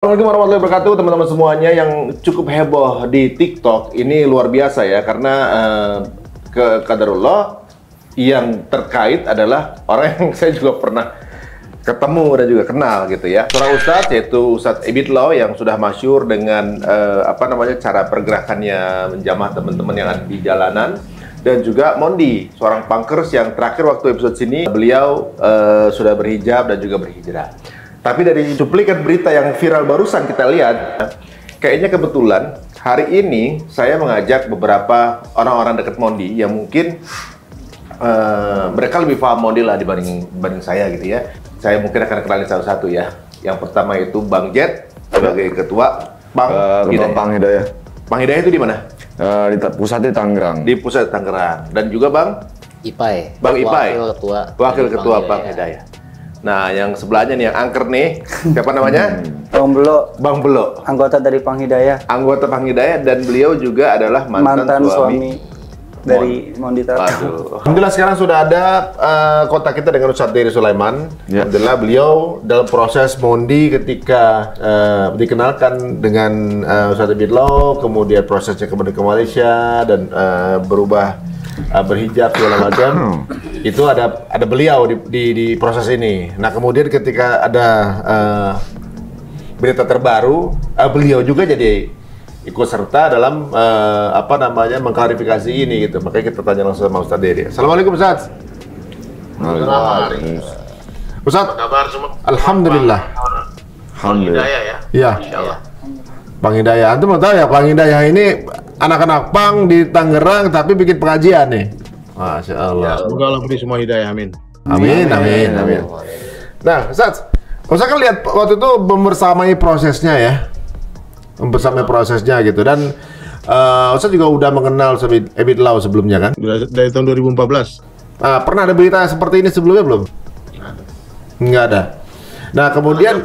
Assalamualaikum warahmatullahi wabarakatuh, teman-teman semuanya yang cukup heboh di TikTok. Ini luar biasa ya, karena qadarullah yang terkait adalah orang yang saya juga pernah ketemu dan juga kenal gitu ya. Seorang ustadz, yaitu Ustadz Ebit Law, yang sudah masyhur dengan cara pergerakannya menjamah teman-teman yang ada di jalanan. Dan juga Mondi, seorang punkers yang terakhir waktu episode sini beliau sudah berhijab dan juga berhijrah. Tapi dari cuplikan berita yang viral barusan kita lihat, kayaknya kebetulan hari ini saya mengajak beberapa orang-orang dekat Mondi yang mungkin mereka lebih paham Mondi lah dibanding saya gitu ya. Saya mungkin akan kenalin satu-satu ya. Yang pertama itu Bang Jet sebagai ketua Bang Hidayah. Bang Hidayah itu di mana? Di pusat di Tangerang. Di pusat Tangerang. Dan juga Bang Ipai. Bang Ipai. Wakil ketua Bang Hidayah. Hidayah. Nah, yang sebelahnya nih yang angker nih, siapa namanya? Bang Belo, Bang Belo, anggota dari Pang Hidayah. Anggota Pang Hidayah, dan beliau juga adalah mantan suami dari Mondi Tata. Alhamdulillah sekarang sudah ada kontak kita dengan Ustadz Dery Sulaiman. Ya. Alhamdulillah beliau dalam proses Mondi ketika dikenalkan dengan Ustadz Ebit Law, kemudian prosesnya kembali ke Malaysia dan berubah berhijab segala macam. Itu ada beliau di proses ini. Nah, kemudian ketika ada berita terbaru, beliau juga jadi ikut serta dalam mengklarifikasi ini gitu. Makanya kita tanya langsung sama Ustadz Dery. Assalamualaikum Ustadz. Assalamualaikum. Ustadz, Apa kabar semua? alhamdulillah. Alhamdulillah. Hidayah ya? Iya. Insyaallah. Bang Hidayah, antum mau tahu ya, Bang Hidayah ini anak-anak pang di Tangerang tapi bikin pengajian nih. Masya Allah. Semoga Allah beri semua hidayah, amin. Amin, amin, amin. Nah, Ustadz kan lihat waktu itu membersamai prosesnya ya, membersamai prosesnya gitu, dan Ustadz juga udah mengenal Ebit Law sebelumnya kan? Dari tahun 2014. Pernah ada berita seperti ini sebelumnya belum? Nggak ada. Nah, kemudian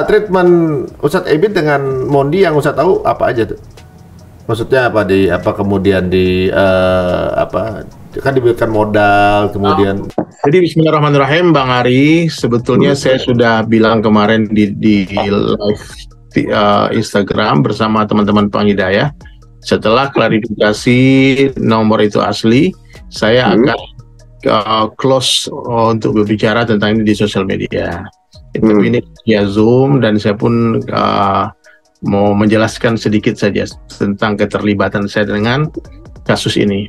treatment Ustadz Ebit dengan Mondi yang Ustadz tahu apa aja tuh? Maksudnya kemudian kan diberikan modal, kemudian Jadi bismillahirrahmanirrahim, Bang Ari, sebetulnya saya sudah bilang kemarin di live Instagram bersama teman-teman Pang Hidayah, setelah klarifikasi nomor itu asli, saya akan close untuk berbicara tentang ini di sosial media. Tapi ini via Zoom, dan saya pun mau menjelaskan sedikit saja tentang keterlibatan saya dengan kasus ini.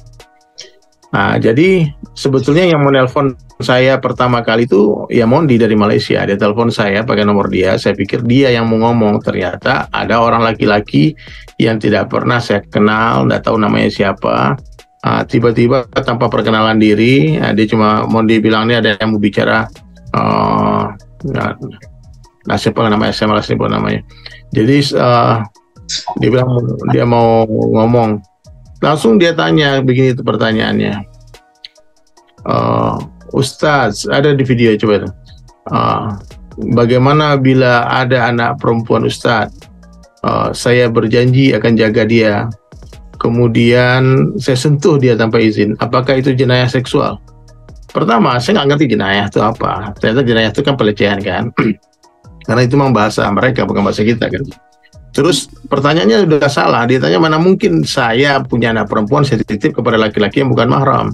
Nah, jadi sebetulnya yang menelpon saya pertama kali itu ya Mondi dari Malaysia. Dia telepon saya pakai nomor dia. Saya pikir dia yang mau ngomong. Ternyata ada orang laki-laki yang tidak pernah saya kenal, nggak tahu namanya siapa. Tiba-tiba tanpa perkenalan diri, dia cuma Mondi bilang ini ada yang mau bicara. Nah, siapa namanya? Saya malas sebut namanya. Jadi dia bilang dia mau ngomong. Langsung dia tanya begini, itu pertanyaannya. Ustadz, ada di video coba. Bagaimana bila ada anak perempuan Ustadz? Saya berjanji akan jaga dia. Kemudian saya sentuh dia tanpa izin. Apakah itu jenayah seksual? Pertama, saya nggak ngerti jenayah itu apa. Ternyata jenayah itu kan pelecehan kan. Karena itu memang bahasa mereka, bukan bahasa kita kan. Terus pertanyaannya sudah salah. Dia tanya, mana mungkin saya punya anak perempuan saya titip kepada laki-laki yang bukan mahram,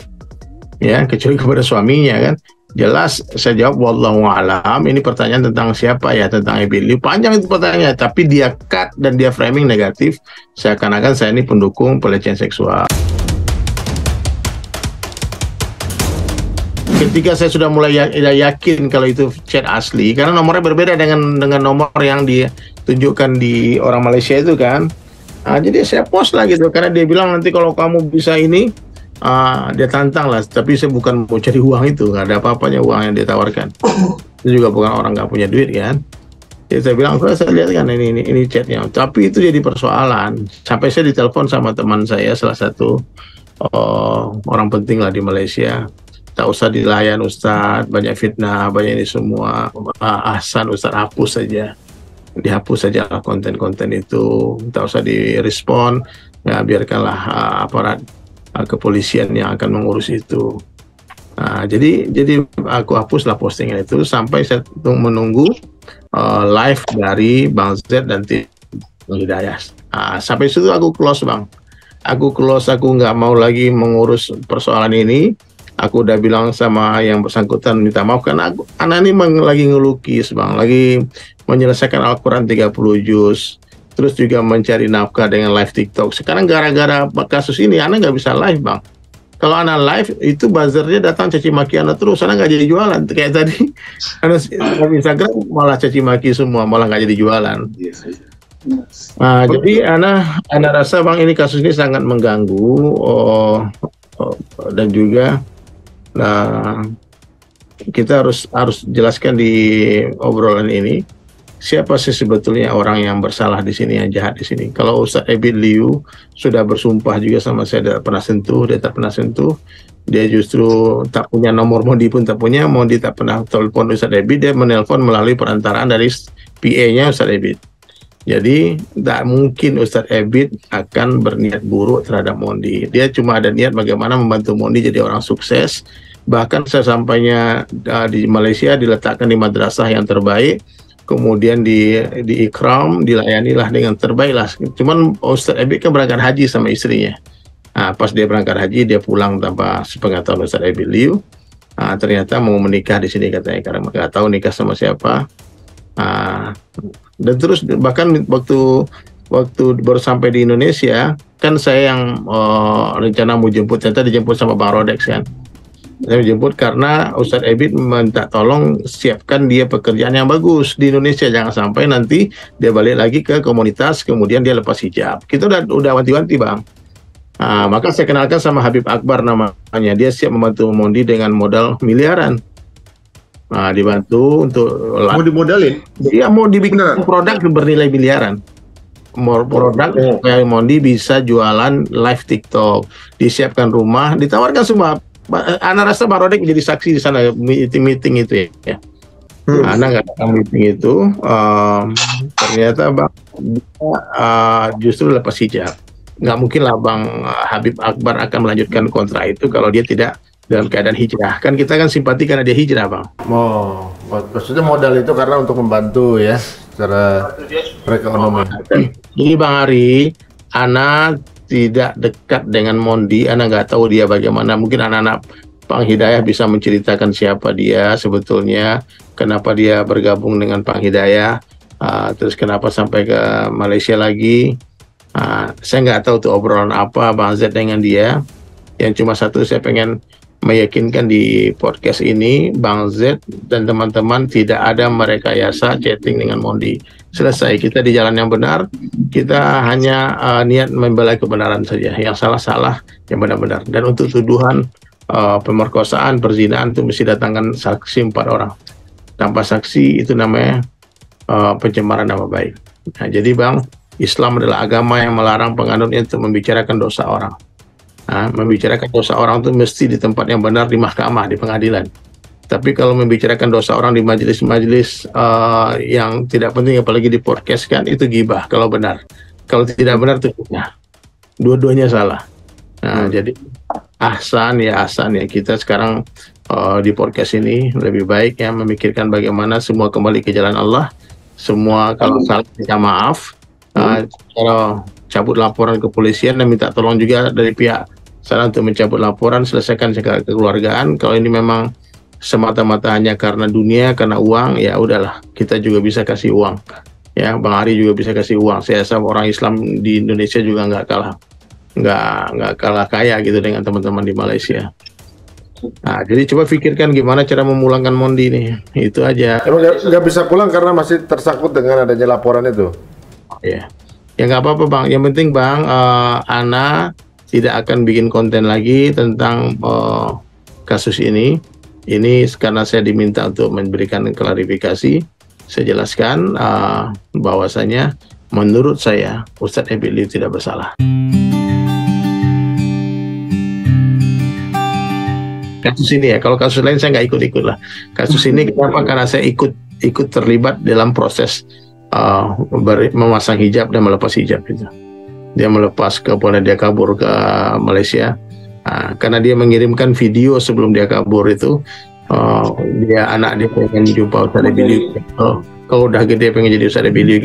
ya, kecuali kepada suaminya kan. Jelas saya jawab wallahu a'lam. Ini pertanyaan tentang siapa ya, tentang Ebit. Panjang itu pertanyaannya, tapi dia cut dan dia framing negatif, seakan-akan saya ini pendukung pelecehan seksual. Ketika saya sudah mulai yakin kalau itu chat asli, karena nomornya berbeda dengan nomor yang ditunjukkan di orang Malaysia itu kan. Jadi saya post lah gitu, karena dia bilang nanti kalau kamu bisa ini, dia tantang lah. Tapi saya bukan mau cari uang itu, nggak ada apa-apanya uang yang dia tawarkan. Itu juga bukan orang nggak punya duit kan. Jadi saya bilang, saya lihat kan ini chatnya. Tapi itu jadi persoalan. Sampai saya ditelepon sama teman saya, salah satu orang penting lah di Malaysia. Tak usah dilayan Ustadz, banyak fitnah, banyak ini semua. Ahsan Ustadz, hapus saja. Dihapus saja konten-konten itu. Tak usah direspon. Ya, biarkanlah aparat kepolisian yang akan mengurus itu. Jadi aku hapuslah postingan itu sampai saya menunggu live dari Bang Z dan tim Hidayah. Sampai situ aku close, Bang. Aku nggak mau lagi mengurus persoalan ini. Aku udah bilang sama yang bersangkutan minta maaf karena anak ini lagi ngelukis, Bang, lagi menyelesaikan Al-Quran 30 juz, terus juga mencari nafkah dengan live TikTok. Sekarang gara-gara kasus ini anak nggak bisa live, Bang. Kalau anak live itu buzzernya datang caci maki anak terus, anak nggak jadi jualan. Kayak tadi anak Instagram malah caci maki semua, malah nggak jadi jualan. Jadi anak rasa, Bang, ini kasus ini sangat mengganggu dan juga kita harus jelaskan di obrolan ini siapa sih sebetulnya orang yang bersalah di sini, yang jahat di sini. Kalau Ustadz Ebit Liu sudah bersumpah juga sama saya, dia tak pernah sentuh, dia justru tak punya nomor Mondi pun tak punya, Mondi tak pernah telepon Ustadz Ebit, dia menelpon melalui perantaraan dari PA-nya Ustadz Ebit. Jadi tak mungkin Ustadz Ebit akan berniat buruk terhadap Mondi. Dia cuma ada niat bagaimana membantu Mondi jadi orang sukses. Bahkan saya sampainya di Malaysia diletakkan di madrasah yang terbaik, kemudian di ikram, dilayanilah dengan terbaik lah. Cuman Ustadz Ebit kan berangkat haji sama istrinya. Pas dia berangkat haji, dia pulang tanpa sepengetahuan Ustadz Ebit Liu. Ternyata mau menikah di sini katanya, karena nggak tahu nikah sama siapa. Dan terus bahkan waktu baru sampai di Indonesia kan saya yang rencana mau jemput, ternyata dijemput sama Bang Rodex kan. Saya jemput karena Ustadz Ebit minta tolong siapkan dia pekerjaan yang bagus di Indonesia, jangan sampai nanti dia balik lagi ke komunitas kemudian dia lepas hijab. Kita udah wanti-wanti, Bang. Maka saya kenalkan sama Habib Akbar namanya, dia siap membantu Mondi dengan modal miliaran. Dibantu untuk mau dimodalin. Iya, mau dibikin produk bernilai miliaran. Produk kayak Mondi bisa jualan live TikTok, disiapkan rumah, ditawarkan semua. Anak rasa Bang Rodek menjadi saksi di sana meeting itu ya. Anak nggak datang meeting itu, ternyata Bang justru lepas hijab. Nggak mungkin lah Bang Habib Akbar akan melanjutkan kontrak itu kalau dia tidak dalam keadaan hijrah. Kan kita kan simpati karena dia hijrah, Bang. Maksudnya modal itu karena untuk membantu ya secara perekonomian. Jadi Bang Ari, anak tidak dekat dengan Mondi, anak nggak tahu dia bagaimana. Mungkin anak-anak Pang Hidayah bisa menceritakan siapa dia sebetulnya, kenapa dia bergabung dengan Pang Hidayah, terus kenapa sampai ke Malaysia lagi. Saya nggak tahu tuh obrolan apa Bang Z dengan dia. Yang cuma satu saya pengen meyakinkan di podcast ini, Bang Z dan teman-teman tidak ada merekayasa chatting dengan Mondi. Selesai, kita di jalan yang benar, kita hanya niat membela kebenaran saja. Yang salah-salah, yang benar-benar. Dan untuk tuduhan pemerkosaan, perzinahan itu mesti datangkan saksi 4 orang. Tanpa saksi itu namanya pencemaran nama baik. Jadi Bang, Islam adalah agama yang melarang penganutnya untuk membicarakan dosa orang. Membicarakan dosa orang itu mesti di tempat yang benar, di mahkamah, di pengadilan. Tapi kalau membicarakan dosa orang di majelis-majelis yang tidak penting, apalagi di podcast kan, itu gibah kalau benar. Kalau tidak benar itu fitnah. Dua-duanya salah. Jadi ahsan ya kita sekarang di podcast ini lebih baik ya memikirkan bagaimana semua kembali ke jalan Allah. Semua kalau salah minta maaf. Kalau cabut laporan ke polisian dan minta tolong juga dari pihak sana untuk mencabut laporan, selesaikan secara kekeluargaan. Kalau ini memang semata-mata hanya karena dunia, karena uang, ya udahlah, kita juga bisa kasih uang. Ya, Bang Ari juga bisa kasih uang. Saya rasa orang Islam di Indonesia juga nggak kalah kaya gitu dengan teman-teman di Malaysia. Jadi coba pikirkan gimana cara memulangkan Mondi nih. Itu aja. Emang nggak bisa pulang karena masih tersangkut dengan adanya laporan itu? Ya nggak apa-apa Bang. Yang penting Bang, Ana tidak akan bikin konten lagi tentang kasus ini. Ini karena saya diminta untuk memberikan klarifikasi. Saya jelaskan bahwasanya menurut saya Ustadz Ebit Liu tidak bersalah. Kasus ini ya, kalau kasus lain saya nggak ikut-ikut lah. Kasus ini kenapa? Karena saya ikut terlibat dalam proses memasang hijab dan melepas hijab itu. Dia melepas, kemudian dia kabur ke Malaysia. Karena dia mengirimkan video sebelum dia kabur itu, anak dia pengen jumpa Ustadz Billy. Kalau udah gede pengen jadi Ustadz Billy,